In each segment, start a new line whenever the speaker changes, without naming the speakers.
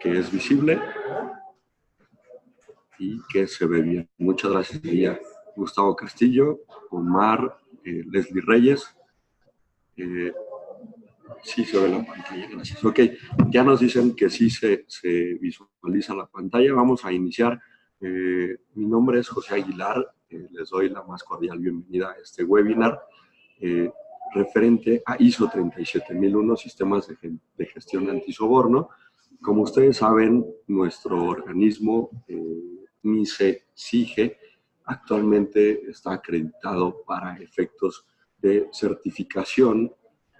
que es visible y que se ve bien. Muchas gracias a Gustavo Castillo, Omar, Leslie Reyes. Sí se ve la pantalla, gracias. Ok, ya nos dicen que sí se visualiza la pantalla. Vamos a iniciar. Mi nombre es José Aguilar. Les doy la más cordial bienvenida a este webinar referente a ISO 37001, Sistemas de Gestión Antisoborno. Como ustedes saben, nuestro organismo, MICE-SIGE, actualmente está acreditado para efectos de certificación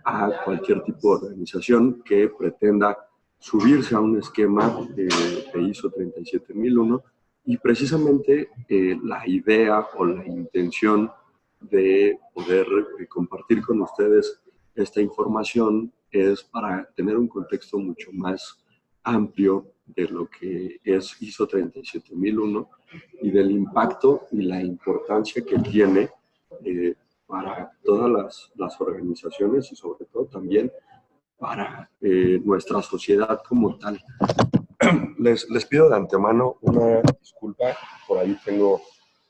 a cualquier tipo de organización que pretenda subirse a un esquema de ISO 37001, y precisamente la idea o la intención de poder compartir con ustedes esta información es para tener un contexto mucho más amplio de lo que es ISO 37001 y del impacto y la importancia que tiene para todas las organizaciones y sobre todo también para nuestra sociedad como tal. Les pido de antemano una disculpa, por ahí tengo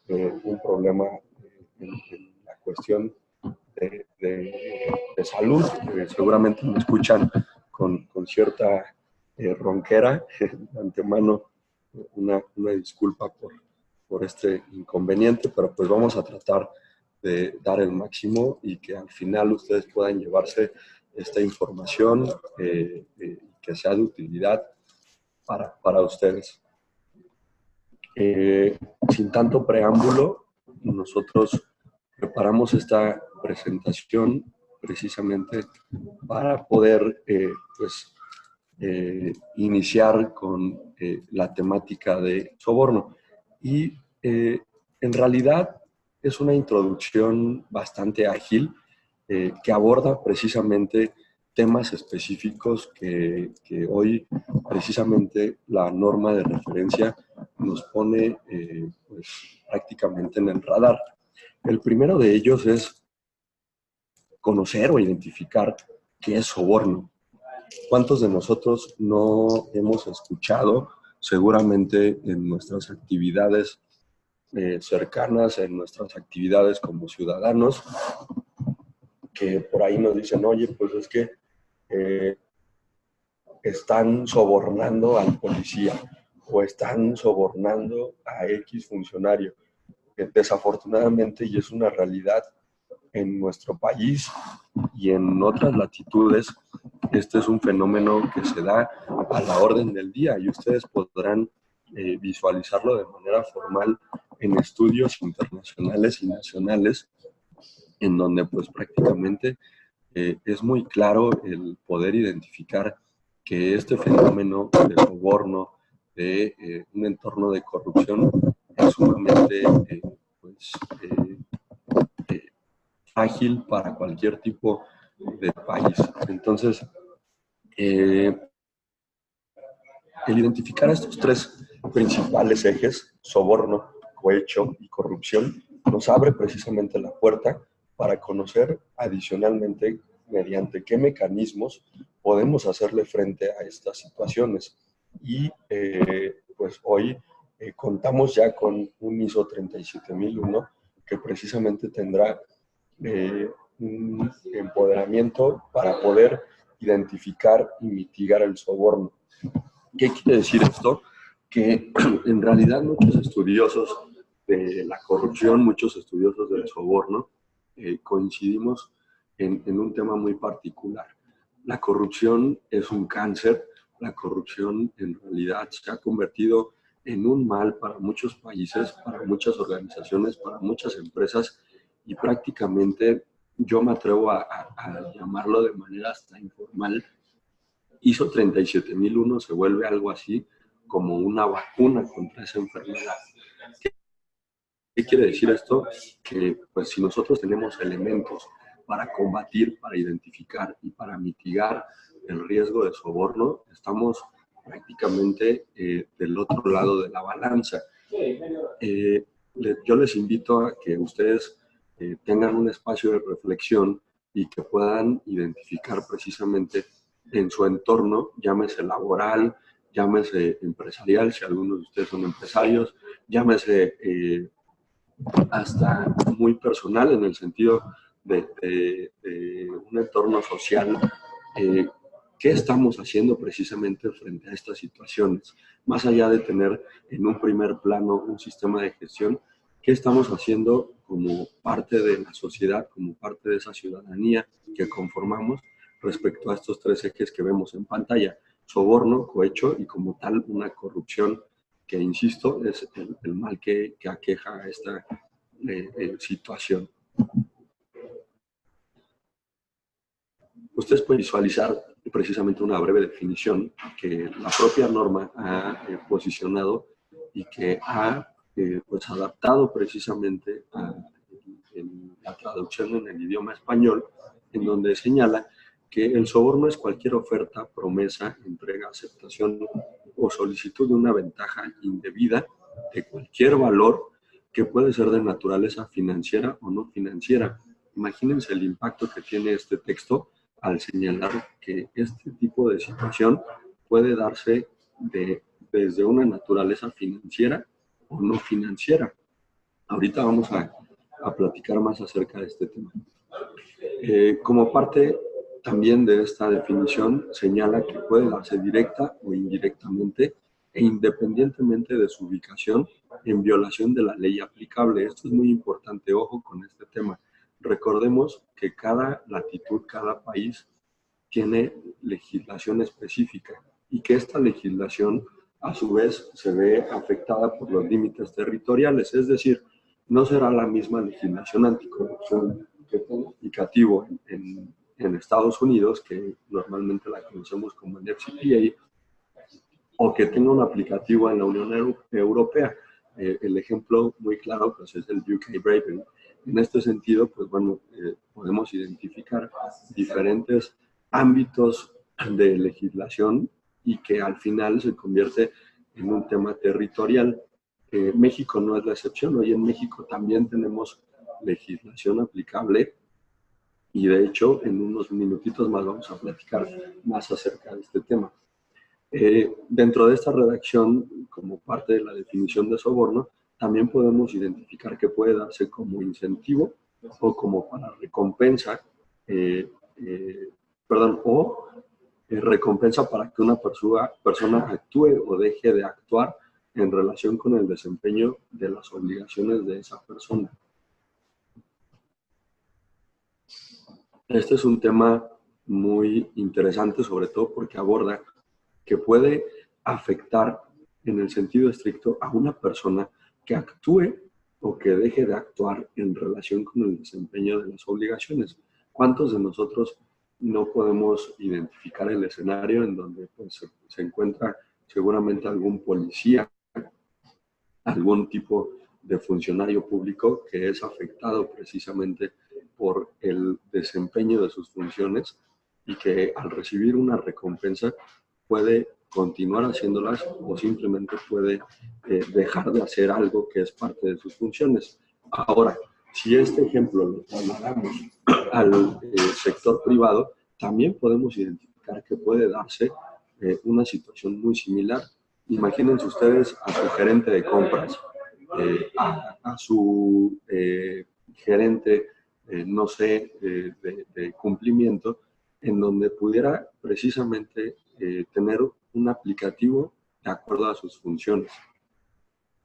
un problema en la cuestión de salud. Seguramente me escuchan con cierta ronquera. De antemano una disculpa por este inconveniente, pero pues vamos a tratar de dar el máximo y que al final ustedes puedan llevarse esta información que sea de utilidad para ustedes. Sin tanto preámbulo, nosotros preparamos esta presentación precisamente para poder iniciar con la temática de soborno. Y en realidad es una introducción bastante ágil que aborda precisamente temas específicos que hoy precisamente la norma de referencia nos pone pues, prácticamente en el radar. El primero de ellos es conocer o identificar qué es soborno. ¿Cuántos de nosotros no hemos escuchado, seguramente en nuestras actividades cercanas, en nuestras actividades como ciudadanos, que por ahí nos dicen, oye, pues es que están sobornando al policía o están sobornando a X funcionario? Desafortunadamente, y es una realidad en nuestro país y en otras latitudes, este es un fenómeno que se da a la orden del día y ustedes podrán visualizarlo de manera formal en estudios internacionales y nacionales, en donde pues prácticamente es muy claro el poder identificar que este fenómeno de soborno, de un entorno de corrupción, es sumamente ágil para cualquier tipo de país. Entonces, el identificar estos tres principales ejes, soborno, cohecho y corrupción, nos abre precisamente la puerta para conocer adicionalmente mediante qué mecanismos podemos hacerle frente a estas situaciones. Y pues hoy contamos ya con un ISO 37001 que precisamente tendrá un empoderamiento para poder identificar y mitigar el soborno. ¿Qué quiere decir esto? Que en realidad muchos estudiosos de la corrupción, muchos estudiosos del soborno, coincidimos en un tema muy particular. La corrupción es un cáncer. La corrupción en realidad se ha convertido en un mal para muchos países, para muchas organizaciones, para muchas empresas, y prácticamente yo me atrevo a llamarlo de manera hasta informal. ISO 37001 se vuelve algo así como una vacuna contra esa enfermedad. ¿Qué quiere decir esto? Que pues si nosotros tenemos elementos para combatir, para identificar y para mitigar el riesgo de soborno, estamos prácticamente del otro lado de la balanza. Yo les invito a que ustedes tengan un espacio de reflexión y que puedan identificar precisamente en su entorno, llámese laboral, llámese empresarial, si algunos de ustedes son empresarios, llámese hasta muy personal en el sentido de un entorno social. ¿Qué estamos haciendo precisamente frente a estas situaciones? Más allá de tener en un primer plano un sistema de gestión, ¿qué estamos haciendo como parte de la sociedad, como parte de esa ciudadanía que conformamos respecto a estos tres ejes que vemos en pantalla? Soborno, cohecho y como tal una corrupción que, insisto, es el mal que aqueja a esta situación. Ustedes pueden visualizar precisamente una breve definición que la propia norma ha posicionado y que ha pues adaptado precisamente a la traducción en el idioma español, en donde señala que el soborno es cualquier oferta, promesa, entrega, aceptación o solicitud de una ventaja indebida de cualquier valor que puede ser de naturaleza financiera o no financiera. Imagínense el impacto que tiene este texto al señalar que este tipo de situación puede darse desde una naturaleza financiera o no financiera. Ahorita vamos a platicar más acerca de este tema. Como parte también de esta definición, señala que puede darse directa o indirectamente e independientemente de su ubicación en violación de la ley aplicable. Esto es muy importante, ojo con este tema. Recordemos que cada latitud, cada país tiene legislación específica y que esta legislación a su vez se ve afectada por los límites territoriales, es decir, no será la misma legislación anticorrupción que tenga aplicativo en Estados Unidos, que normalmente la conocemos como el FCPA, o que tenga un aplicativo en la Unión Europea. El ejemplo muy claro pues, es el UK Bribery. En este sentido, pues bueno, podemos identificar diferentes ámbitos de legislación y que al final se convierte en un tema territorial. México no es la excepción. Hoy en México también tenemos legislación aplicable y de hecho en unos minutitos más vamos a platicar más acerca de este tema. Dentro de esta redacción, como parte de la definición de soborno, también podemos identificar que puede darse como incentivo o como para recompensa, recompensa para que una persona actúe o deje de actuar en relación con el desempeño de las obligaciones de esa persona. Este es un tema muy interesante, sobre todo porque aborda que puede afectar en el sentido estricto a una persona que actúe o que deje de actuar en relación con el desempeño de las obligaciones. ¿Cuántos de nosotros no podemos identificar el escenario en donde pues, se encuentra seguramente algún policía, algún tipo de funcionario público que es afectado precisamente por el desempeño de sus funciones y que al recibir una recompensa puede continuar haciéndolas o simplemente puede dejar de hacer algo que es parte de sus funciones? Ahora, si este ejemplo lo trasladamos al sector privado, también podemos identificar que puede darse una situación muy similar. Imagínense ustedes a su gerente de compras, a su gerente, no sé, de cumplimiento, en donde pudiera precisamente tener un aplicativo de acuerdo a sus funciones.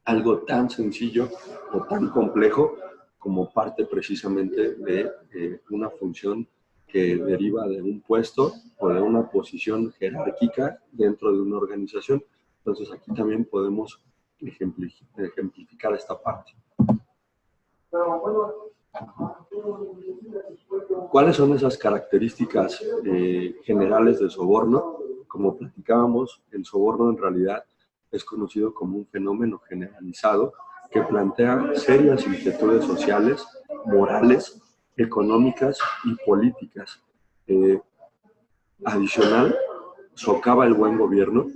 Algo tan sencillo o tan complejo como parte precisamente de una función que deriva de un puesto o de una posición jerárquica dentro de una organización. Entonces aquí también podemos ejemplificar esta parte. ¿Cuáles son esas características generales del soborno? Como platicábamos, el soborno en realidad es conocido como un fenómeno generalizado que plantea serias inquietudes sociales, morales, económicas y políticas. Adicional, socava el buen gobierno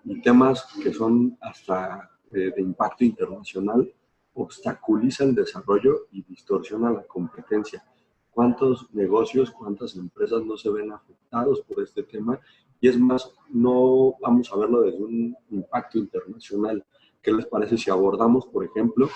y temas que son hasta de impacto internacional, obstaculiza el desarrollo y distorsiona la competencia. ¿Cuántos negocios, cuántas empresas no se ven afectados por este tema Y es más, no vamos a verlo desde un impacto internacional. ¿Qué les parece si abordamos, por ejemplo,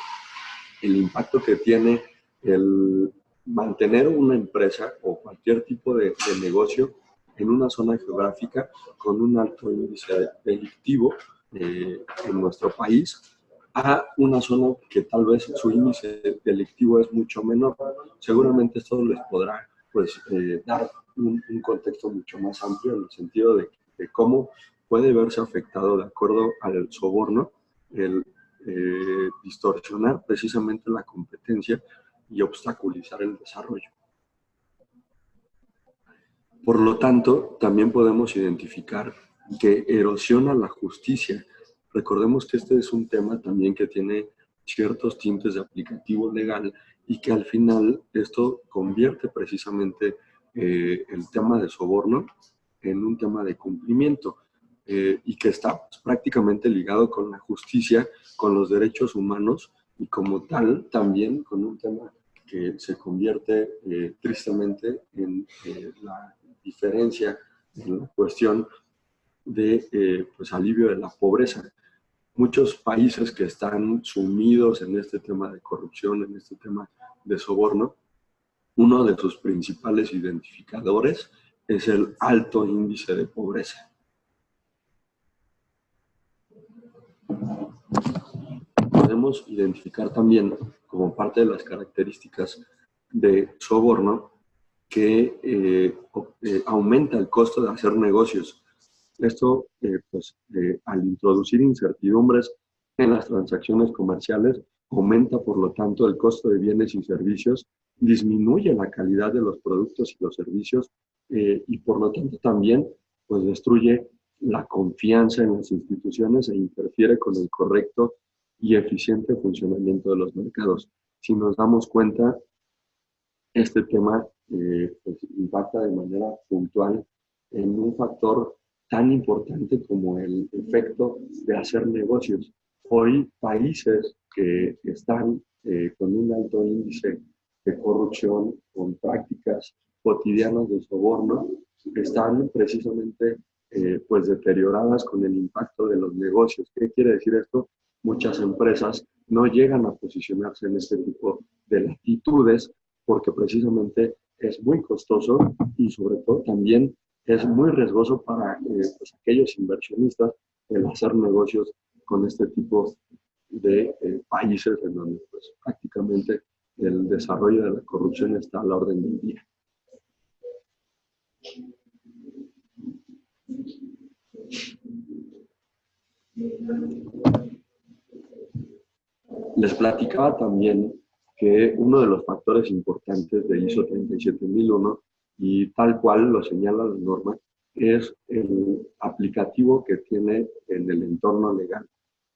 el impacto que tiene el mantener una empresa o cualquier tipo de negocio en una zona geográfica con un alto índice delictivo en nuestro país, a una zona que tal vez su índice delictivo es mucho menor? Seguramente esto les podrá pues, dar un contexto mucho más amplio en el sentido de cómo puede verse afectado de acuerdo al soborno el distorsionar precisamente la competencia y obstaculizar el desarrollo. Por lo tanto, también podemos identificar que erosiona la justicia. Recordemos que este es un tema también que tiene ciertos tintes de aplicativo legal y que al final esto convierte precisamente el tema de soborno en un tema de cumplimiento y que está pues, prácticamente ligado con la justicia, con los derechos humanos y como tal también con un tema que se convierte tristemente en la diferencia en la cuestión de pues, alivio de la pobreza. Muchos países que están sumidos en este tema de corrupción, en este tema de soborno, uno de sus principales identificadores es el alto índice de pobreza. Podemos identificar también como parte de las características de soborno que aumenta el costo de hacer negocios. Esto, al introducir incertidumbres en las transacciones comerciales, aumenta, por lo tanto, el costo de bienes y servicios, disminuye la calidad de los productos y los servicios y, por lo tanto, también pues, destruye la confianza en las instituciones e interfiere con el correcto y eficiente funcionamiento de los mercados. Si nos damos cuenta, este tema pues, impacta de manera puntual en un factor tan importante como el efecto de hacer negocios. Hoy países que están con un alto índice de corrupción, con prácticas cotidianas de soborno, están precisamente pues deterioradas con el impacto de los negocios. ¿Qué quiere decir esto? Muchas empresas no llegan a posicionarse en este tipo de latitudes porque precisamente es muy costoso y sobre todo también es muy riesgoso para pues, aquellos inversionistas el hacer negocios con este tipo de países en donde pues, prácticamente el desarrollo de la corrupción está a la orden del día. Les platicaba también que uno de los factores importantes de ISO 37001, y tal cual lo señala la norma, es el aplicativo que tiene en el entorno legal.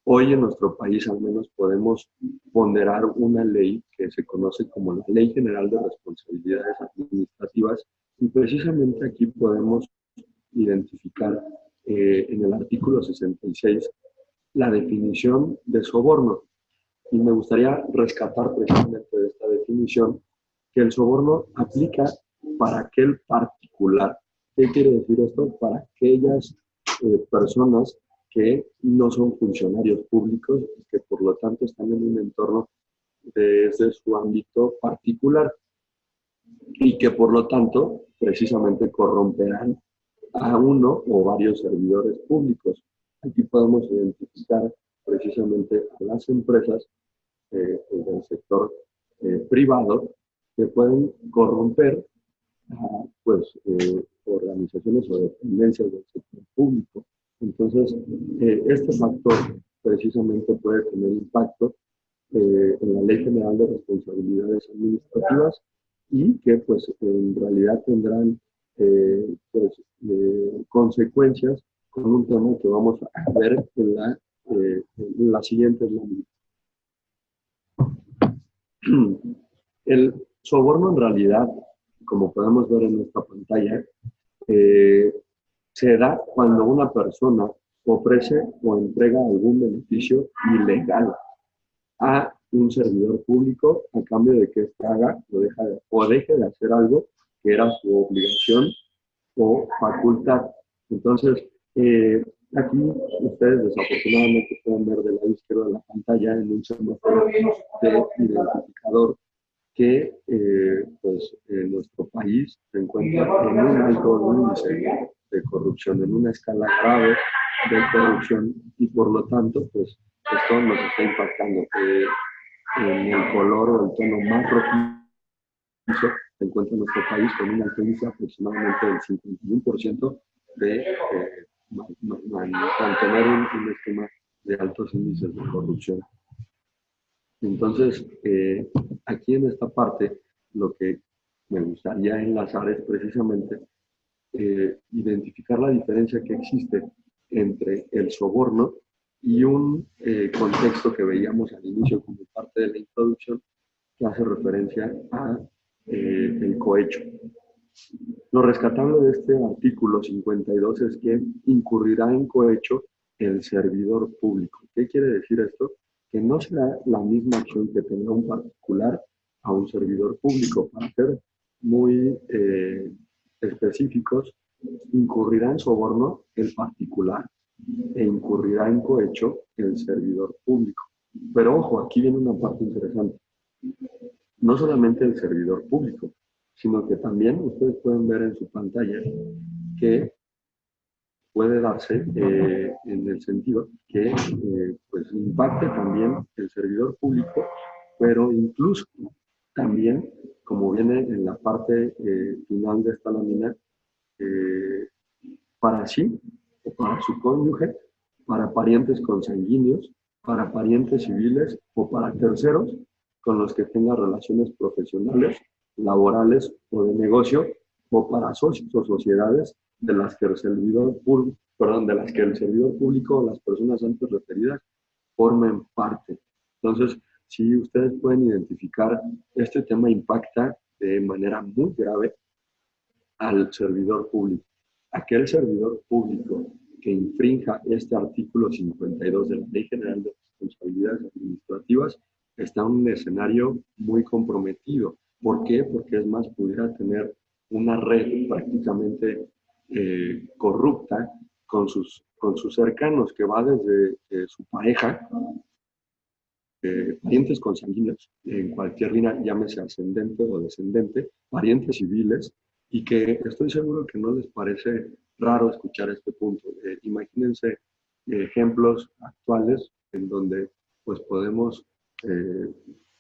Hoy en nuestro país al menos podemos ponderar una ley que se conoce como la Ley General de Responsabilidades Administrativas y precisamente aquí podemos identificar en el artículo 66 la definición de soborno. Y me gustaría rescatar precisamente de esta definición que el soborno aplica para aquel particular. ¿Qué quiere decir esto? Para aquellas personas que no son funcionarios públicos y que por lo tanto están en un entorno desde su ámbito particular y que por lo tanto precisamente corromperán a uno o varios servidores públicos. Aquí podemos identificar precisamente a las empresas del sector privado que pueden corromper a organizaciones o dependencias del sector público. Entonces, este factor precisamente puede tener impacto en la Ley General de Responsabilidades Administrativas y que pues en realidad tendrán consecuencias con un tema que vamos a ver en la siguiente lámina. El soborno en realidad, como podemos ver en esta pantalla, se da cuando una persona ofrece o entrega algún beneficio ilegal a un servidor público a cambio de que éste haga o deje de hacer algo que era su obligación o facultad. Entonces, aquí ustedes desafortunadamente pueden ver del lado izquierdo de la pantalla en un semáforo de identificador que pues, nuestro país se encuentra en un alto índice de corrupción, en una escala grave de corrupción y por lo tanto, pues esto nos está impactando. En el color o el tono más rojizo se encuentra nuestro país con una alto índice aproximadamente del 51% de mantener un esquema de altos índices de corrupción. Entonces, aquí en esta parte, lo que me gustaría enlazar es precisamente identificar la diferencia que existe entre el soborno y un contexto que veíamos al inicio como parte de la introducción, que hace referencia a el cohecho. Lo rescatable de este artículo 52 es que incurrirá en cohecho el servidor público. ¿Qué quiere decir esto? Que no será la misma acción que tendrá un particular a un servidor público. Para ser muy específicos, incurrirá en soborno el particular e incurrirá en cohecho el servidor público. Pero ojo, aquí viene una parte interesante. No solamente el servidor público, sino que también ustedes pueden ver en su pantalla que puede darse en el sentido que pues impacte también el servidor público, pero incluso también, como viene en la parte final de esta lámina, para sí o para su cónyuge, para parientes consanguíneos, para parientes civiles o para terceros con los que tenga relaciones profesionales, laborales o de negocio, o para socios o sociedades de las que el servidor público, o las personas antes referidas formen parte. Entonces, si ustedes pueden identificar, este tema impacta de manera muy grave al servidor público. Aquel servidor público que infrinja este artículo 52 de la Ley General de Responsabilidades Administrativas está en un escenario muy comprometido. ¿Por qué? Porque es más, pudiera tener una red prácticamente corrupta con sus cercanos, que va desde su pareja, parientes consanguíneos, en cualquier línea, llámese ascendente o descendente, parientes civiles, y que estoy seguro que no les parece raro escuchar este punto. Imagínense ejemplos actuales en donde pues podemos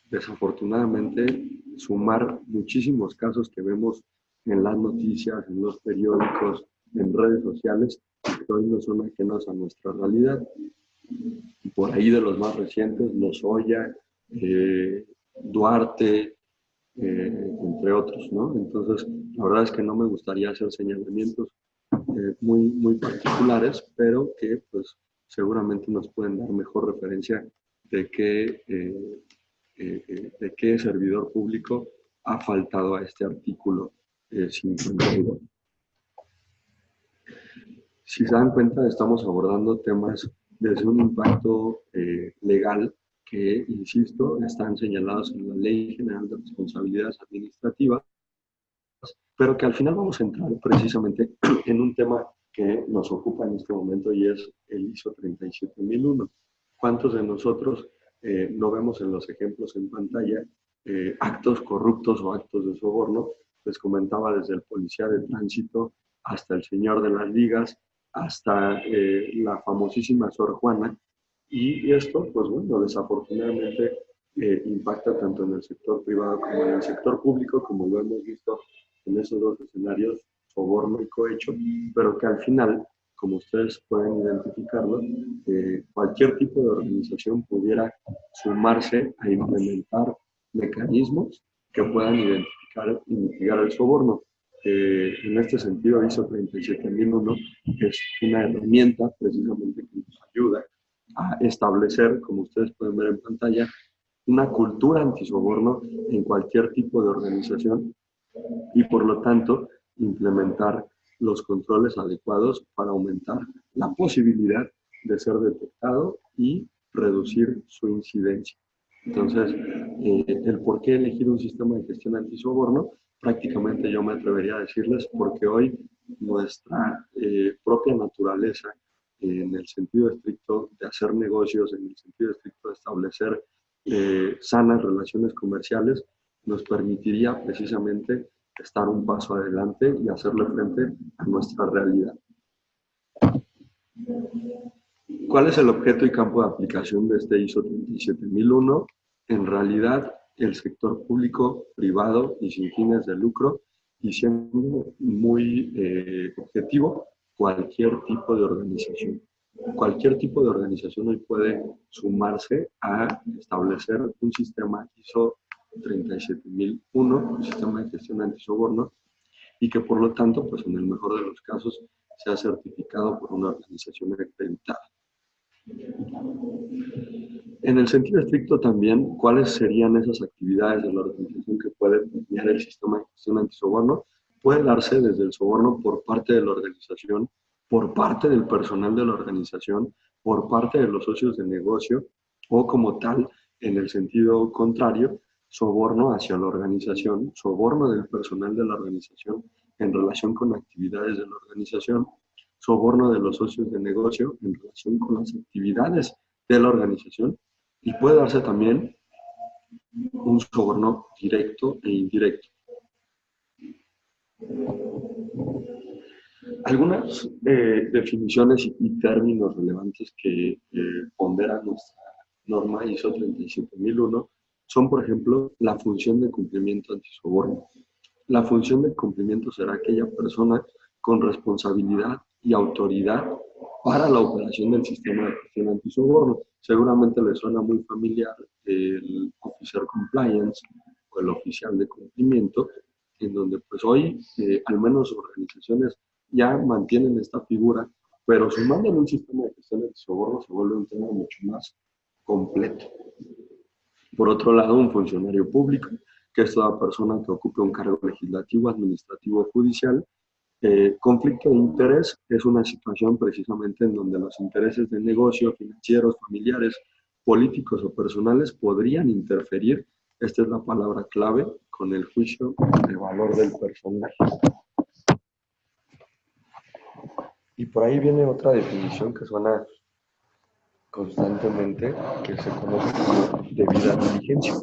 desafortunadamente sumar muchísimos casos que vemos en las noticias, en los periódicos, en redes sociales, que hoy no son ajenos a nuestra realidad. Y por ahí de los más recientes, Lozoya, Duarte, entre otros, ¿no? Entonces, la verdad es que no me gustaría hacer señalamientos muy particulares, pero que pues seguramente nos pueden dar mejor referencia de qué servidor público ha faltado a este artículo 52. Si se dan cuenta, estamos abordando temas desde un impacto legal que, insisto, están señalados en la Ley General de Responsabilidades Administrativas, pero que al final vamos a entrar precisamente en un tema que nos ocupa en este momento y es el ISO 37001. ¿Cuántos de nosotros no vemos en los ejemplos en pantalla actos corruptos o actos de soborno? Les comentaba, desde el policía de tránsito hasta el señor de las ligas, hasta la famosísima Sor Juana, y esto, pues bueno, desafortunadamente impacta tanto en el sector privado como en el sector público, como lo hemos visto en esos dos escenarios, soborno y cohecho, pero que al final, como ustedes pueden identificarlo, cualquier tipo de organización pudiera sumarse a implementar mecanismos que puedan identificar y mitigar el soborno. En este sentido, ISO 37001 es una herramienta precisamente que nos ayuda a establecer, como ustedes pueden ver en pantalla, una cultura antisoborno en cualquier tipo de organización y por lo tanto implementar los controles adecuados para aumentar la posibilidad de ser detectado y reducir su incidencia. Entonces, el por qué elegir un sistema de gestión antisoborno, prácticamente yo me atrevería a decirles porque hoy nuestra propia naturaleza en el sentido estricto de hacer negocios, en el sentido estricto de establecer sanas relaciones comerciales, nos permitiría precisamente estar un paso adelante y hacerle frente a nuestra realidad. ¿Cuál es el objeto y campo de aplicación de este ISO 37001? En realidad, el sector público, privado y sin fines de lucro, y siendo muy objetivo, cualquier tipo de organización. Cualquier tipo de organización hoy puede sumarse a establecer un sistema ISO 37001, un sistema de gestión antisoborno, y que por lo tanto, pues en el mejor de los casos, sea certificado por una organización acreditada. En el sentido estricto también, ¿cuáles serían esas actividades de la organización que puede premiar el sistema de gestión antisoborno? Puede darse desde el soborno por parte de la organización, por parte del personal de la organización, por parte de los socios de negocio, o como tal, en el sentido contrario, soborno hacia la organización, soborno del personal de la organización en relación con actividades de la organización, soborno de los socios de negocio en relación con las actividades de la organización, y puede darse también un soborno directo e indirecto. Algunas definiciones y términos relevantes que pondera nuestra norma ISO 37001 son, por ejemplo, la función de cumplimiento antisoborno. La función de cumplimiento será aquella persona con responsabilidad y autoridad para la operación del sistema de gestión antisoborno. Seguramente les suena muy familiar el Officer Compliance o el oficial de cumplimiento, en donde pues hoy al menos organizaciones ya mantienen esta figura, pero sumando en un sistema de gestión antisoborno se vuelve un tema mucho más completo. Por otro lado, un funcionario público, que es toda persona que ocupe un cargo legislativo, administrativo o judicial. Conflicto de interés es una situación precisamente en donde los intereses de negocio, financieros, familiares, políticos o personales podrían interferir, esta es la palabra clave, con el juicio de valor del personal. Y por ahí viene otra definición que suena constantemente, que se conoce como debida diligencia.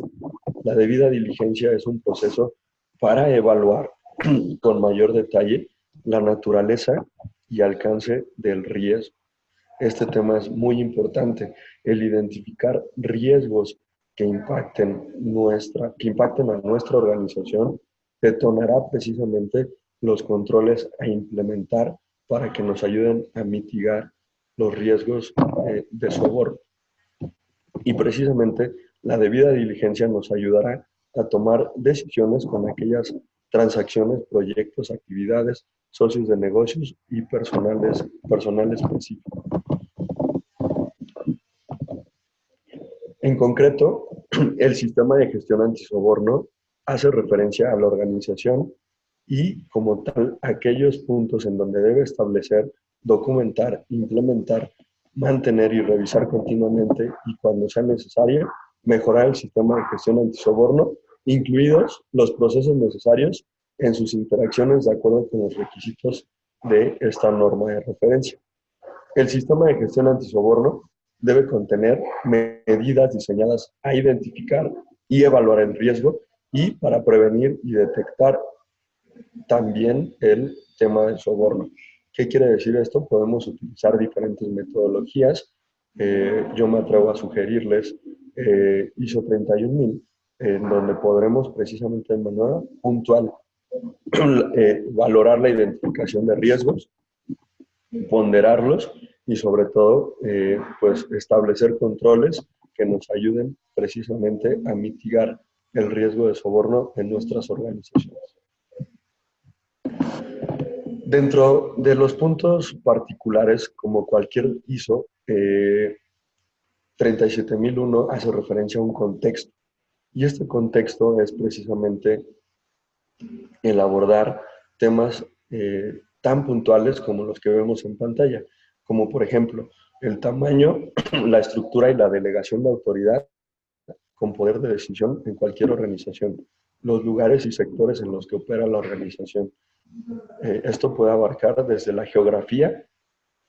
La debida diligencia es un proceso para evaluar con mayor detalle la naturaleza y alcance del riesgo. Este tema es muy importante, el identificar riesgos que impacten a nuestra organización detonará precisamente los controles a implementar para que nos ayuden a mitigar los riesgos de soborno. Y precisamente la debida diligencia nos ayudará a tomar decisiones con aquellas transacciones, proyectos, actividades, socios de negocios y personal específico. En concreto, el sistema de gestión antisoborno hace referencia a la organización y, como tal, aquellos puntos en donde debe establecer, documentar, implementar, mantener y revisar continuamente y, cuando sea necesario, mejorar el sistema de gestión antisoborno, incluidos los procesos necesarios en sus interacciones de acuerdo con los requisitos de esta norma de referencia. El sistema de gestión antisoborno debe contener medidas diseñadas a identificar y evaluar el riesgo y para prevenir y detectar también el tema del soborno. ¿Qué quiere decir esto? Podemos utilizar diferentes metodologías. Yo me atrevo a sugerirles ISO 31000, en donde podremos precisamente de manera puntual valorar la identificación de riesgos, ponderarlos y sobre todo pues establecer controles que nos ayuden precisamente a mitigar el riesgo de soborno en nuestras organizaciones. Dentro de los puntos particulares, como cualquier ISO, 37001 hace referencia a un contexto, y este contexto es precisamente el abordar temas tan puntuales como los que vemos en pantalla, como por ejemplo el tamaño, la estructura y la delegación de autoridad con poder de decisión en cualquier organización, los lugares y sectores en los que opera la organización, Esto puede abarcar desde la geografía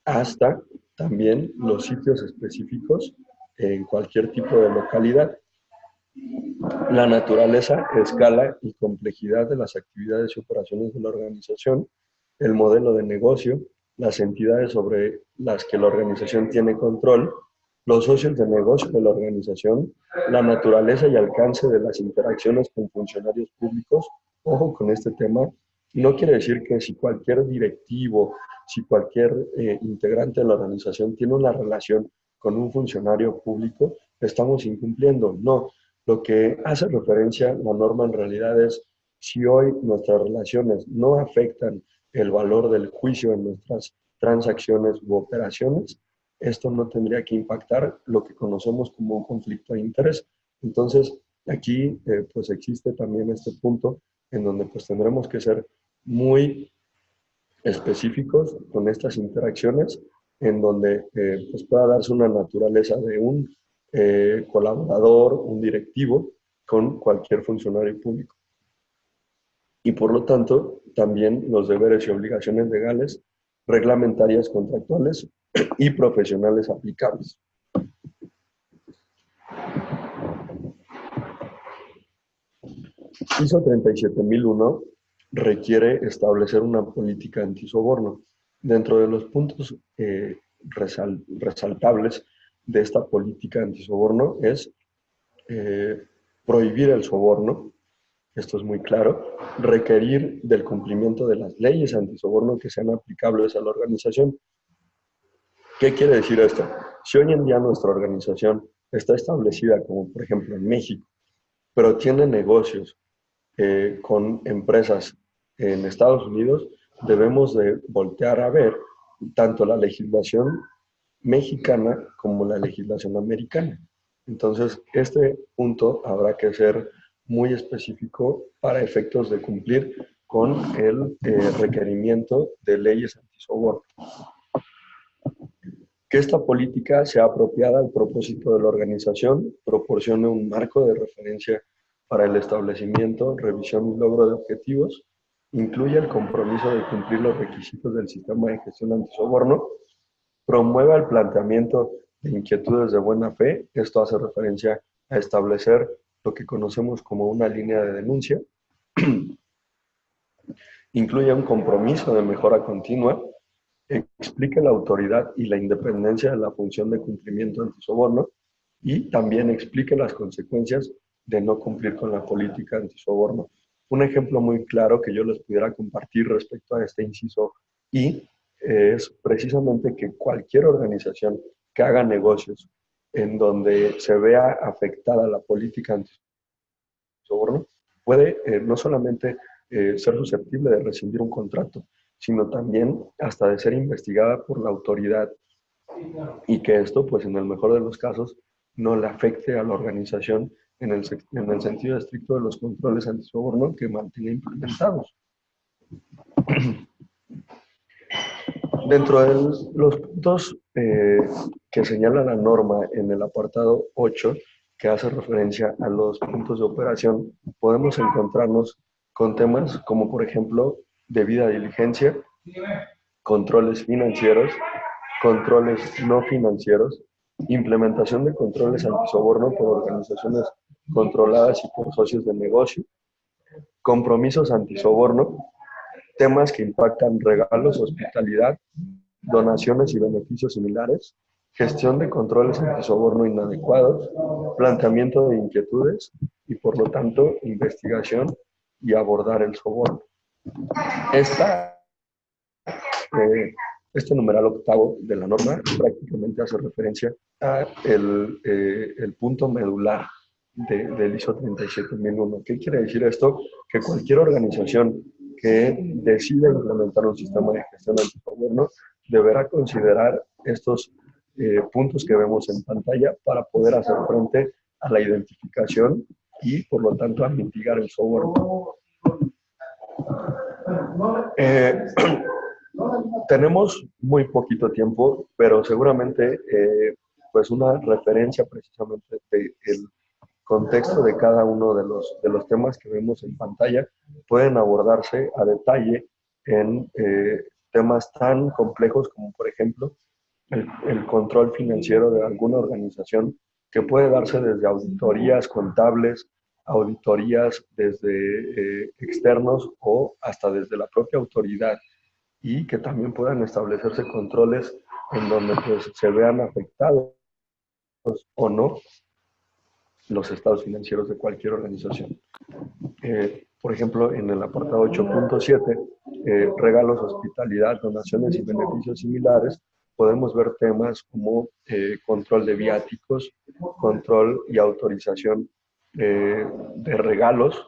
hasta también los sitios específicos en cualquier tipo de localidad. La naturaleza, escala y complejidad de las actividades y operaciones de la organización, el modelo de negocio, las entidades sobre las que la organización tiene control, los socios de negocio de la organización, la naturaleza y alcance de las interacciones con funcionarios públicos. Ojo con este tema, no quiere decir que si cualquier directivo, si cualquier integrante de la organización tiene una relación con un funcionario público, estamos incumpliendo. No, lo que hace referencia la norma en realidad es si hoy nuestras relaciones no afectan el valor del juicio en nuestras transacciones u operaciones, esto no tendría que impactar lo que conocemos como un conflicto de interés. Entonces, aquí pues existe también este punto en donde pues tendremos que ser muy específicos con estas interacciones, en donde pues pueda darse una naturaleza de un colaborador, un directivo, con cualquier funcionario público. Y por lo tanto, también los deberes y obligaciones legales, reglamentarias, contractuales y profesionales aplicables. ISO 37001 requiere establecer una política antisoborno. Dentro de los puntos resaltables de esta política antisoborno es prohibir el soborno, esto es muy claro, requerir del cumplimiento de las leyes antisoborno que sean aplicables a la organización. ¿Qué quiere decir esto? Si hoy en día nuestra organización está establecida, como por ejemplo en México, pero tiene negocios con empresas en Estados Unidos, debemos de voltear a ver tanto la legislación mexicana como la legislación americana. Entonces, este punto habrá que ser muy específico para efectos de cumplir con el requerimiento de leyes antisoborno. Que esta política sea apropiada al propósito de la organización, proporcione un marco de referencia para el establecimiento, revisión y logro de objetivos, incluye el compromiso de cumplir los requisitos del sistema de gestión antisoborno, promueva el planteamiento de inquietudes de buena fe, esto hace referencia a establecer lo que conocemos como una línea de denuncia, incluye un compromiso de mejora continua, explique la autoridad y la independencia de la función de cumplimiento antisoborno y también explique las consecuencias de no cumplir con la política antisoborno. Un ejemplo muy claro que yo les pudiera compartir respecto a este inciso I es precisamente que cualquier organización que haga negocios en donde se vea afectada la política antisoborno puede no solamente ser susceptible de rescindir un contrato, sino también hasta de ser investigada por la autoridad y que esto, pues en el mejor de los casos, no le afecte a la organización en el sentido estricto de los controles antisoborno que mantiene implementados. Dentro de los puntos que señala la norma en el apartado 8, que hace referencia a los puntos de operación, podemos encontrarnos con temas como, por ejemplo, debida diligencia, controles financieros, controles no financieros, implementación de controles antisoborno por organizaciones controladas y por socios de negocio, compromisos antisoborno, temas que impactan regalos, hospitalidad, donaciones y beneficios similares, gestión de controles antisoborno inadecuados, planteamiento de inquietudes y, por lo tanto, investigación y abordar el soborno. Este numeral octavo de la norma prácticamente hace referencia a el punto medular del ISO 37001. ¿Qué quiere decir esto? Que cualquier organización que decida implementar un sistema de gestión antisoborno deberá considerar estos puntos que vemos en pantalla para poder hacer frente a la identificación y, por lo tanto, a mitigar el soborno. Tenemos muy poquito tiempo, pero seguramente pues una referencia precisamente del contexto de cada uno de los temas que vemos en pantalla pueden abordarse a detalle en temas tan complejos como, por ejemplo, el control financiero de alguna organización, que puede darse desde auditorías contables, auditorías desde externos o hasta desde la propia autoridad, y que también puedan establecerse controles en donde pues, se vean afectados o no los estados financieros de cualquier organización. Por ejemplo, en el apartado 8.7, regalos, hospitalidad, donaciones y beneficios similares, podemos ver temas como control de viáticos, control y autorización de regalos,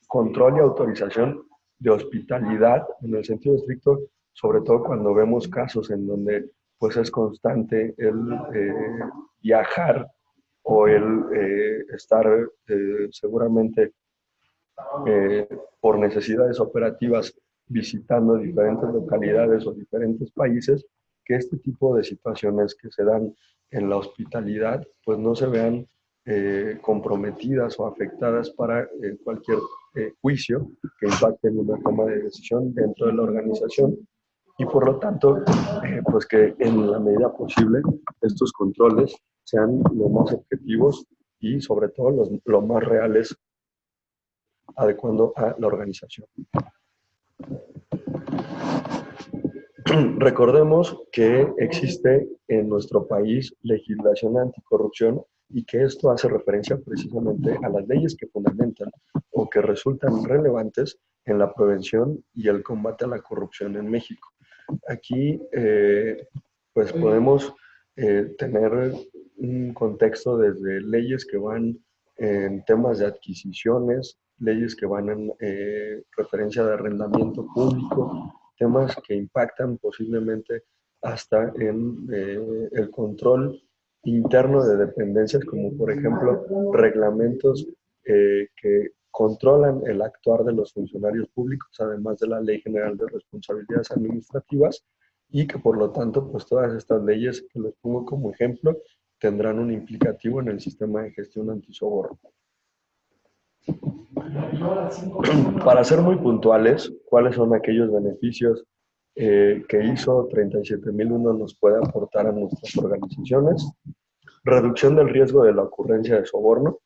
control y autorización de hospitalidad en el sentido estricto, sobre todo cuando vemos casos en donde pues es constante el viajar o el estar seguramente por necesidades operativas visitando diferentes localidades o diferentes países, que este tipo de situaciones que se dan en la hospitalidad pues no se vean comprometidas o afectadas para cualquier juicio que impacte en una toma de decisión dentro de la organización, y por lo tanto, pues que en la medida posible estos controles sean lo más objetivos y sobre todo lo más reales, adecuando a la organización. Recordemos que existe en nuestro país legislación anticorrupción y que esto hace referencia precisamente a las leyes que fundamentan o que resultan relevantes en la prevención y el combate a la corrupción en México. Aquí, pues podemos tener un contexto desde leyes que van en temas de adquisiciones, leyes que van en referencia de arrendamiento público, temas que impactan posiblemente hasta en el control interno de dependencias, como por ejemplo reglamentos que controlan el actuar de los funcionarios públicos, además de la Ley General de Responsabilidades Administrativas, y que por lo tanto, pues todas estas leyes que les pongo como ejemplo tendrán un implicativo en el sistema de gestión antisoborno. Para ser muy puntuales, ¿cuáles son aquellos beneficios que ISO 37001 nos puede aportar a nuestras organizaciones? Reducción del riesgo de la ocurrencia de soborno,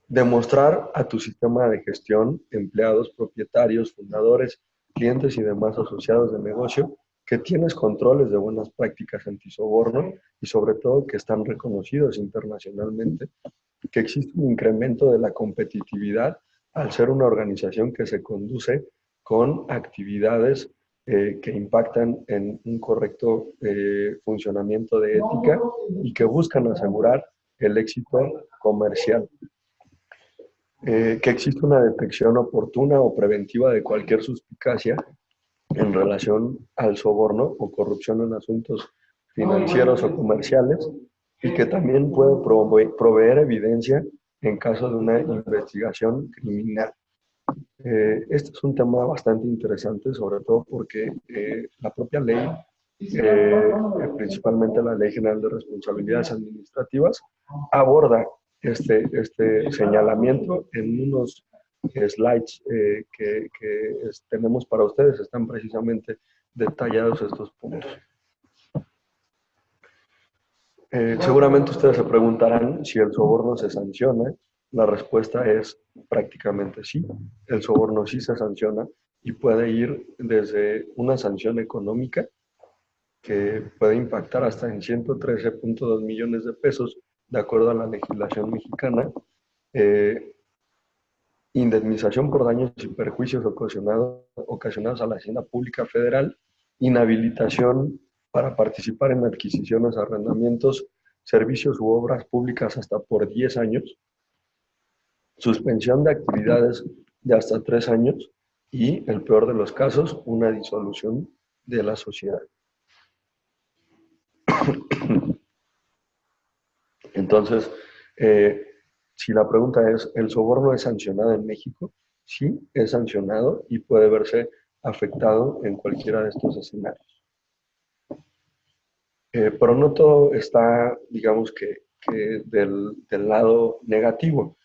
demostrar a tu sistema de gestión, empleados, propietarios, fundadores, clientes y demás asociados de negocio que tienes controles de buenas prácticas antisoborno y sobre todo que están reconocidos internacionalmente, que existe un incremento de la competitividad al ser una organización que se conduce con actividades que impactan en un correcto funcionamiento de ética y que buscan asegurar el éxito comercial. Que existe una detección oportuna o preventiva de cualquier suspicacia en relación al soborno o corrupción en asuntos financieros o comerciales, y que también puede proveer evidencia en caso de una investigación criminal. Este es un tema bastante interesante, sobre todo porque la propia ley, principalmente la Ley General de Responsabilidades Administrativas, aborda este señalamiento en unos slides que tenemos para ustedes. Están precisamente detallados estos puntos. Seguramente ustedes se preguntarán si el soborno se sanciona. La respuesta es prácticamente sí. El soborno sí se sanciona y puede ir desde una sanción económica que puede impactar hasta en 113.2 millones de pesos, de acuerdo a la legislación mexicana, indemnización por daños y perjuicios ocasionados a la Hacienda Pública Federal, inhabilitación para participar en adquisiciones, arrendamientos, servicios u obras públicas hasta por 10 años, suspensión de actividades de hasta 3 años y, el peor de los casos, una disolución de la sociedad. Entonces, si la pregunta es, ¿el soborno es sancionado en México? Sí, es sancionado y puede verse afectado en cualquiera de estos escenarios. Pero no todo está, digamos que del lado negativo.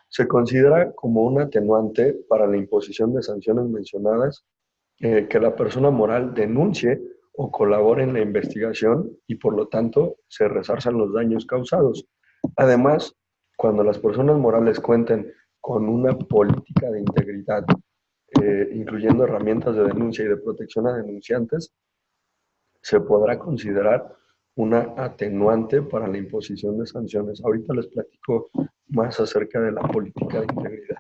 Se considera como un atenuante para la imposición de sanciones mencionadas que la persona moral denuncie o colabore en la investigación y por lo tanto se resarzan los daños causados. Además, cuando las personas morales cuenten con una política de integridad, incluyendo herramientas de denuncia y de protección a denunciantes, se podrá considerar una atenuante para la imposición de sanciones. Ahorita les platico más acerca de la política de integridad.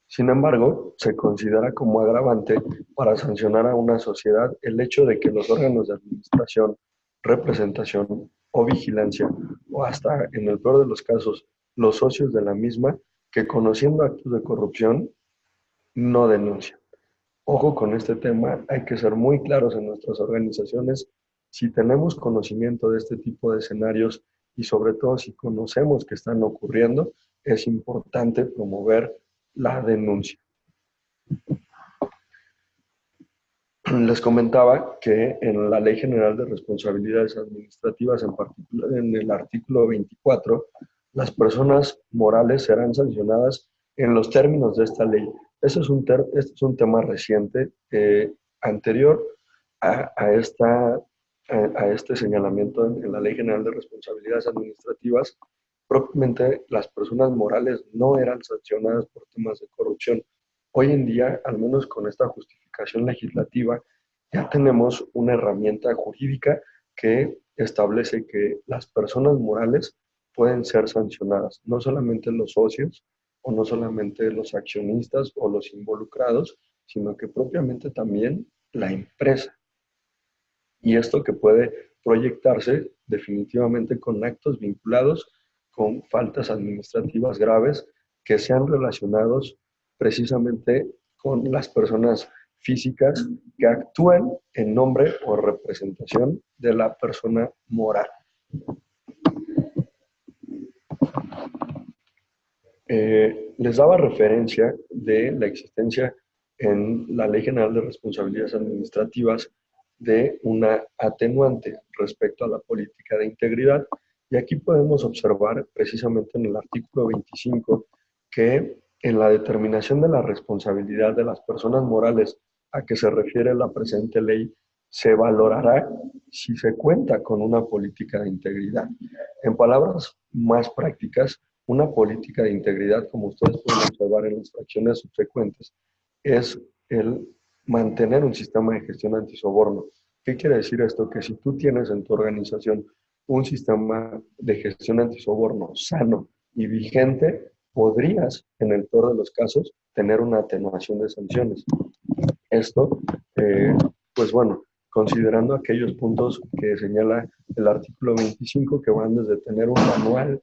Sin embargo, se considera como agravante para sancionar a una sociedad el hecho de que los órganos de administración, representación o vigilancia, o hasta, en el peor de los casos, los socios de la misma, que conociendo actos de corrupción, no denuncian. Ojo con este tema, hay que ser muy claros en nuestras organizaciones. Si tenemos conocimiento de este tipo de escenarios y sobre todo si conocemos que están ocurriendo, es importante promover la denuncia. Les comentaba que en la Ley General de Responsabilidades Administrativas, en particular en el artículo 24, las personas morales serán sancionadas en los términos de esta ley. Este es un tema reciente, anterior a este señalamiento en la Ley General de Responsabilidades Administrativas. Propiamente las personas morales no eran sancionadas por temas de corrupción. Hoy en día, al menos con esta justificación legislativa, ya tenemos una herramienta jurídica que establece que las personas morales pueden ser sancionadas, no solamente los socios o no solamente los accionistas o los involucrados, sino que propiamente también la empresa. Y esto que puede proyectarse definitivamente con actos vinculados con faltas administrativas graves que sean relacionados precisamente con las personas físicas que actúan en nombre o representación de la persona moral. Les daba referencia de la existencia en la Ley General de Responsabilidades Administrativas de una atenuante respecto a la política de integridad. Y aquí podemos observar precisamente en el artículo 25 que en la determinación de la responsabilidad de las personas morales a que se refiere la presente ley, se valorará si se cuenta con una política de integridad. En palabras más prácticas, una política de integridad, como ustedes pueden observar en las fracciones subsecuentes, es el mantener un sistema de gestión antisoborno. ¿Qué quiere decir esto? Que si tú tienes en tu organización un sistema de gestión antisoborno sano y vigente, podrías, en el peor de los casos, tener una atenuación de sanciones. Esto, pues bueno, considerando aquellos puntos que señala el artículo 25, que van desde tener un manual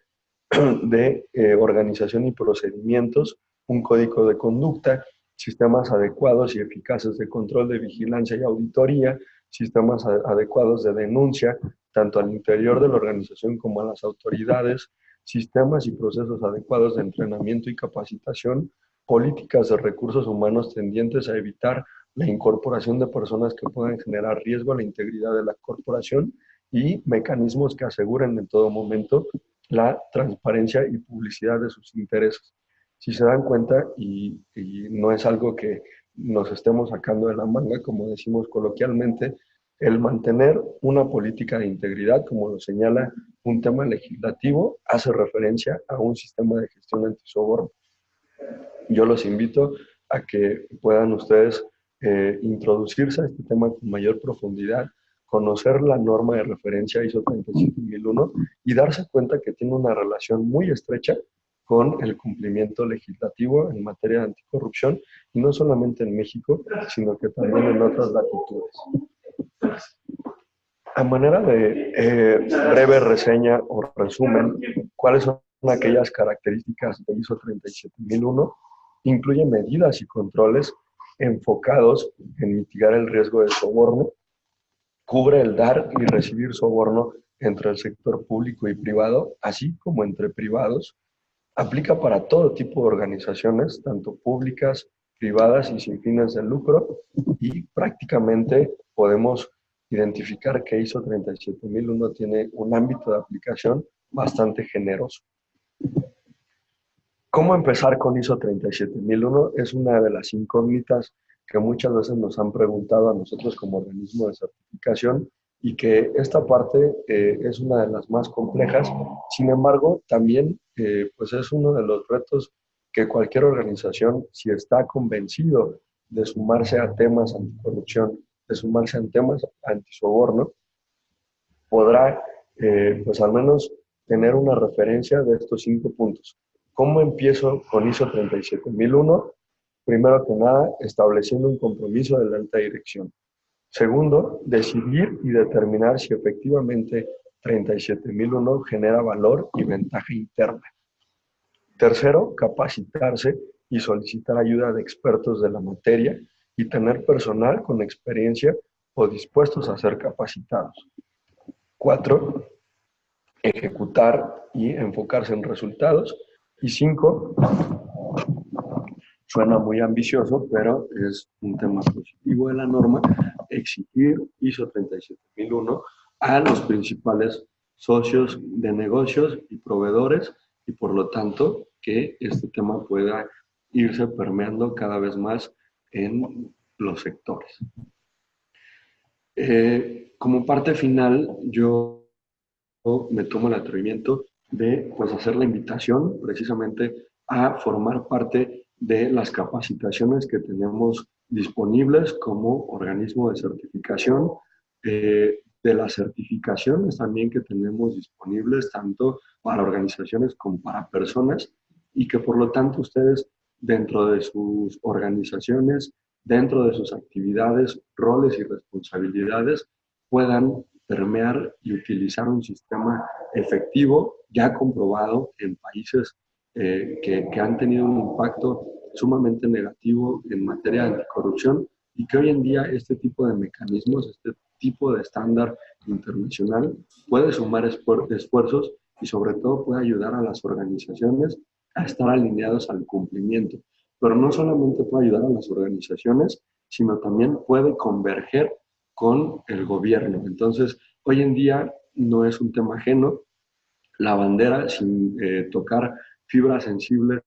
de organización y procedimientos, un código de conducta, sistemas adecuados y eficaces de control, de vigilancia y auditoría, sistemas adecuados de denuncia, tanto al interior de la organización como a las autoridades, sistemas y procesos adecuados de entrenamiento y capacitación, políticas de recursos humanos tendientes a evitar la incorporación de personas que puedan generar riesgo a la integridad de la corporación y mecanismos que aseguren en todo momento la transparencia y publicidad de sus intereses. Si se dan cuenta, y no es algo que nos estemos sacando de la manga, como decimos coloquialmente, el mantener una política de integridad, como lo señala un tema legislativo, hace referencia a un sistema de gestión antisoborno. Yo los invito a que puedan ustedes introducirse a este tema con mayor profundidad, conocer la norma de referencia ISO 37001 y darse cuenta que tiene una relación muy estrecha con el cumplimiento legislativo en materia de anticorrupción, y no solamente en México, sino que también en otras latitudes. A manera de breve reseña o resumen, ¿cuáles son aquellas características de ISO 37001? Incluye medidas y controles enfocados en mitigar el riesgo de soborno, cubre el dar y recibir soborno entre el sector público y privado, así como entre privados, aplica para todo tipo de organizaciones, tanto públicas, privadas y sin fines de lucro, y prácticamente podemos identificar que ISO 37001 tiene un ámbito de aplicación bastante generoso. ¿Cómo empezar con ISO 37001? Es una de las incógnitas que muchas veces nos han preguntado a nosotros como organismo de certificación y que esta parte es una de las más complejas. Sin embargo, también pues es uno de los retos que cualquier organización, si está convencido de sumarse a temas anticorrupción, de sumarse a temas antisoborno, podrá pues al menos tener una referencia de estos 5 puntos. ¿Cómo empiezo con ISO 37001? Primero que nada, estableciendo un compromiso de la alta dirección. Segundo, decidir y determinar si efectivamente 37001 genera valor y ventaja interna. Tercero, capacitarse y solicitar ayuda de expertos de la materia y tener personal con experiencia o dispuestos a ser capacitados. 4, ejecutar y enfocarse en resultados. Y 5, suena muy ambicioso, pero es un tema positivo de la norma, exigir ISO 37001 a los principales socios de negocios y proveedores, y por lo tanto que este tema pueda irse permeando cada vez más en los sectores. Como parte final, yo me tomo el atrevimiento de pues, hacer la invitación precisamente a formar parte de las capacitaciones que tenemos disponibles como organismo de certificación, de las certificaciones también que tenemos disponibles tanto para organizaciones como para personas, y que por lo tanto ustedes dentro de sus organizaciones, dentro de sus actividades, roles y responsabilidades puedan permear y utilizar un sistema efectivo ya comprobado en países que han tenido un impacto sumamente negativo en materia de anticorrupción, y que hoy en día este tipo de mecanismos, este tipo de estándar internacional puede sumar esfuerzos y sobre todo puede ayudar a las organizaciones a estar alineados al cumplimiento. Pero no solamente puede ayudar a las organizaciones, sino también puede converger con el gobierno. Entonces, hoy en día no es un tema ajeno. La bandera, sin tocar fibras sensibles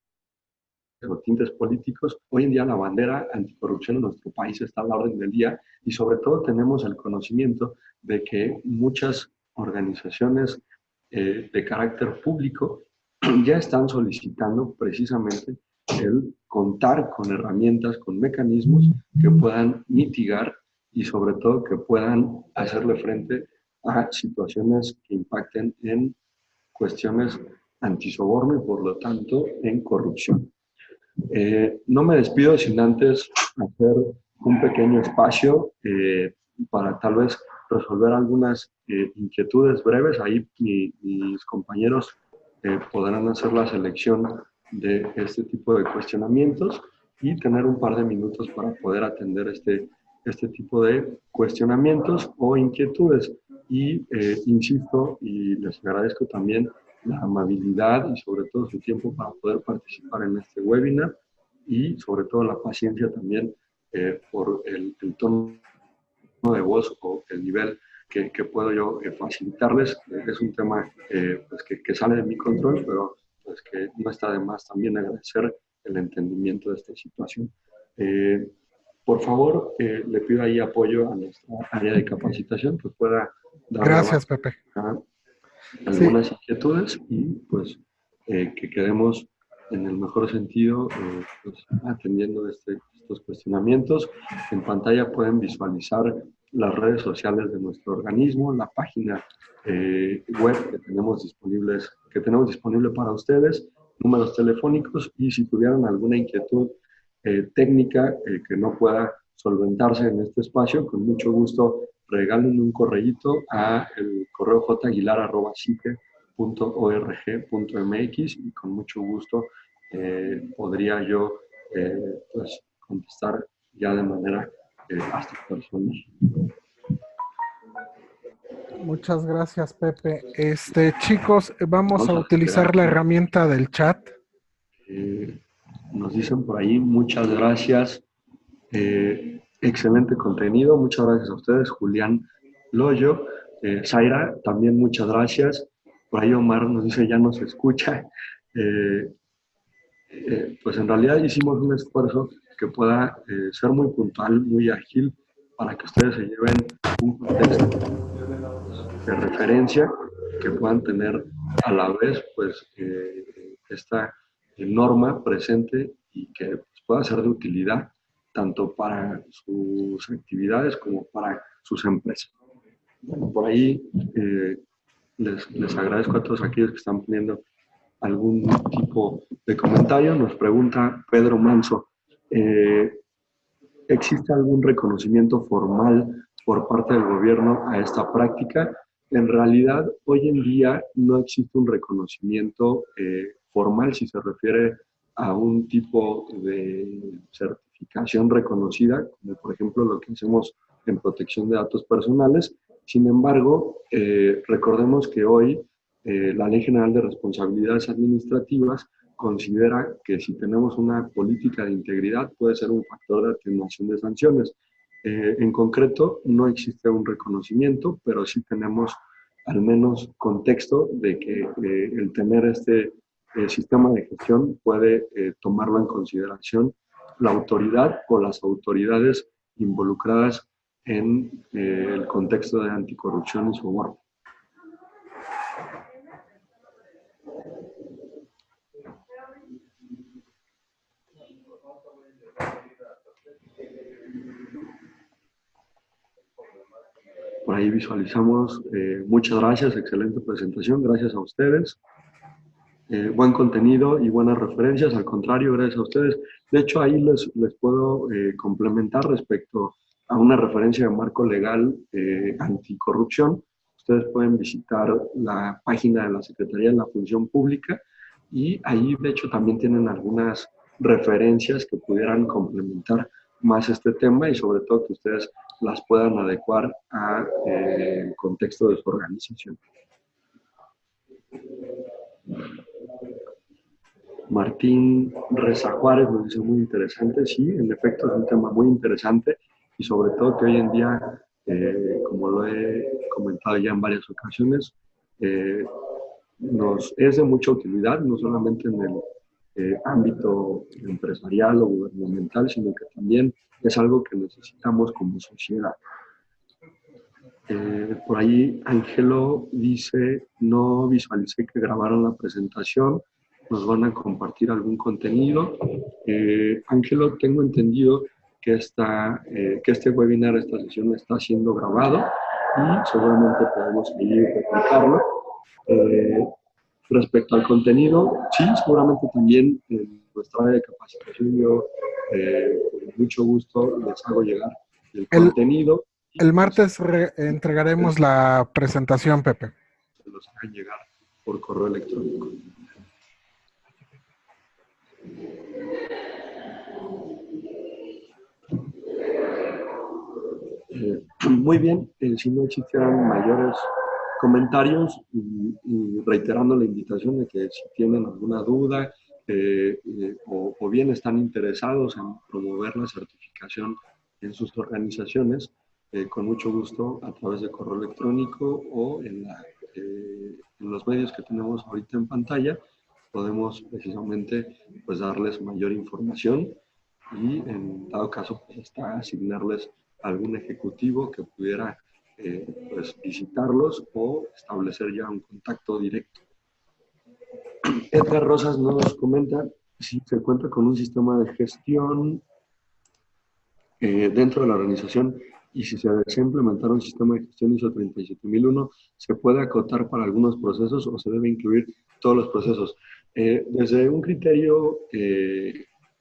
o tintes políticos, hoy en día la bandera anticorrupción en nuestro país está a la orden del día, y sobre todo tenemos el conocimiento de que muchas organizaciones de carácter público ya están solicitando precisamente el contar con herramientas, con mecanismos que puedan mitigar y sobre todo que puedan hacerle frente a situaciones que impacten en cuestiones antisoborno y por lo tanto en corrupción. No me despido sin antes hacer un pequeño espacio para tal vez resolver algunas inquietudes breves. Ahí mis compañeros podrán hacer la selección de este tipo de cuestionamientos y tener un par de minutos para poder atender este tipo de cuestionamientos o inquietudes. Y insisto y les agradezco también la amabilidad y sobre todo su tiempo para poder participar en este webinar, y sobre todo la paciencia también por el tono de voz o el nivel que puedo yo facilitarles. Es un tema pues que sale de mi control, pero pues que no está de más también agradecer el entendimiento de esta situación. Por favor, le pido ahí apoyo a nuestra área de capacitación que pueda darle
Gracias, Pepe.
a algunas inquietudes y pues que quedemos en el mejor sentido pues, atendiendo estos cuestionamientos. En pantalla pueden visualizar las redes sociales de nuestro organismo, la página web que tenemos disponible para ustedes, números telefónicos, y si tuvieran alguna inquietud técnica que no pueda solventarse en este espacio, con mucho gusto regalen un correíto a el correo jaguilar@sique.org.mx y con mucho gusto podría yo pues contestar ya de manera hasta personal.
Muchas gracias, Pepe. Chicos, vamos a utilizar la herramienta del chat.
Nos dicen por ahí, muchas gracias. Excelente contenido, muchas gracias a ustedes, Julián Loyo. Zaira, también muchas gracias. Por ahí Omar nos dice, ya nos escucha. Pues en realidad hicimos un esfuerzo que pueda ser muy puntual, muy ágil, para que ustedes se lleven un contexto de referencia que puedan tener a la vez pues esta norma presente y que pues, pueda ser de utilidad tanto para sus actividades como para sus empresas. Bueno, por ahí les agradezco a todos aquellos que están poniendo algún tipo de comentario. Nos pregunta Pedro Manso, ¿existe algún reconocimiento formal por parte del gobierno a esta práctica? En realidad, hoy en día no existe un reconocimiento formal si se refiere a un tipo de certificación reconocida, como por ejemplo lo que hacemos en protección de datos personales. Sin embargo, recordemos que hoy la Ley General de Responsabilidades Administrativas considera que si tenemos una política de integridad puede ser un factor de atenuación de sanciones. En concreto, no existe un reconocimiento, pero sí tenemos al menos contexto de que el tener este sistema de gestión puede tomarlo en consideración la autoridad o las autoridades involucradas en el contexto de anticorrupción y soborno. Por ahí visualizamos, muchas gracias, excelente presentación, gracias a ustedes. Buen contenido y buenas referencias, al contrario, gracias a ustedes. De hecho, ahí les puedo complementar respecto a una referencia de marco legal anticorrupción. Ustedes pueden visitar la página de la Secretaría de la Función Pública y ahí, de hecho, también tienen algunas referencias que pudieran complementar más este tema y sobre todo que ustedes las puedan adecuar al contexto de su organización. Martín Reza Juárez nos dice muy interesante, sí, en efecto es un tema muy interesante y sobre todo que hoy en día, como lo he comentado ya en varias ocasiones, nos es de mucha utilidad, no solamente en el ámbito empresarial o gubernamental, sino que también es algo que necesitamos como sociedad. Por ahí Ángelo dice, no visualicé que grabaron la presentación, nos van a compartir algún contenido. Ángelo, tengo entendido que este webinar, esta sesión está siendo grabado y seguramente podemos seguir replicarlo. Respecto al contenido, sí, seguramente también en nuestra área de capacitación yo con mucho gusto les hago llegar el contenido.
El martes entregaremos la presentación, Pepe.
Se los hagan llegar por correo electrónico. Muy bien, si no existieran mayores comentarios y reiterando la invitación de que si tienen alguna duda o bien están interesados en promover la certificación en sus organizaciones, con mucho gusto a través de correo electrónico o en los medios que tenemos ahorita en pantalla, podemos precisamente pues darles mayor información y en dado caso pues hasta asignarles algún ejecutivo que pudiera pues visitarlos o establecer ya un contacto directo. Edgar Rosas nos comenta si se cuenta con un sistema de gestión dentro de la organización y si se desea implementar un sistema de gestión ISO 37001, ¿se puede acotar para algunos procesos o se debe incluir todos los procesos? Desde un criterio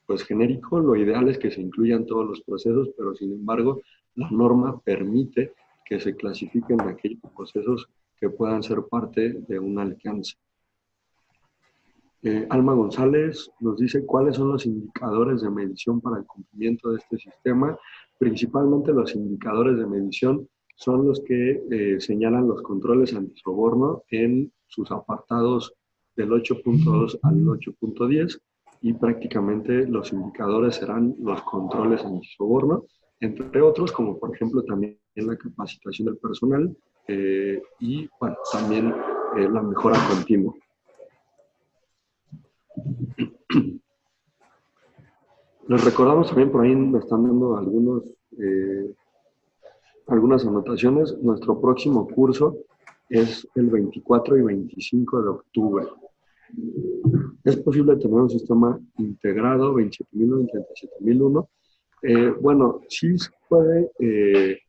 pues genérico, lo ideal es que se incluyan todos los procesos, pero sin embargo, la norma permite que se clasifiquen aquellos procesos que puedan ser parte de un alcance. Alma González nos dice cuáles son los indicadores de medición para el cumplimiento de este sistema. Principalmente los indicadores de medición son los que señalan los controles antisoborno en sus apartados del 8.2 al 8.10 y prácticamente los indicadores serán los controles antisoborno, entre otros, como por ejemplo también la capacitación del personal y bueno, también la mejora continua. Les recordamos también, por ahí me están dando algunas anotaciones. Nuestro próximo curso es el 24 y 25 de octubre. Es posible tener un sistema integrado 27001 y 37001. Bueno, sí se puede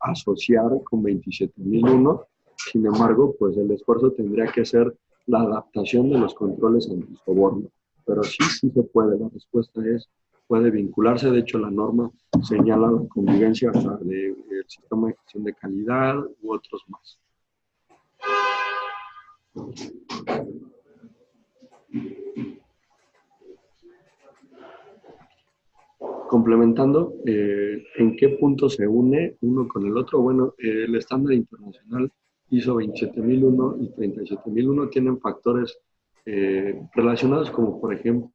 asociar con 27001, sin embargo, pues el esfuerzo tendría que ser la adaptación de los controles antisoborno. Pero sí se puede. La respuesta es, puede vincularse. De hecho, la norma señala la convivencia hasta del sistema de gestión de calidad u otros más. Complementando, ¿en qué punto se une uno con el otro? Bueno, el estándar internacional ISO 27001 y 37001 tienen factores relacionados como, por ejemplo,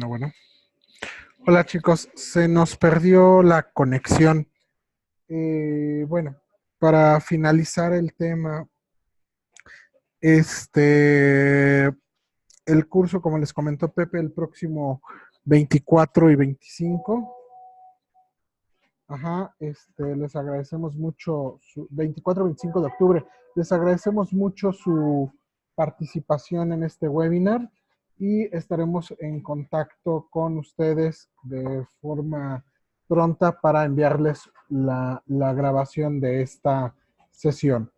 Bueno. Hola chicos, se nos perdió la conexión. Bueno, para finalizar el tema, el curso, como les comentó Pepe, el próximo 24 y 25. Ajá, les agradecemos mucho, 24 y 25 de octubre, les agradecemos mucho su participación en este webinar y estaremos en contacto con ustedes de forma pronta para enviarles la grabación de esta sesión.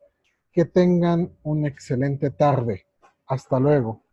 Que tengan una excelente tarde. Hasta luego.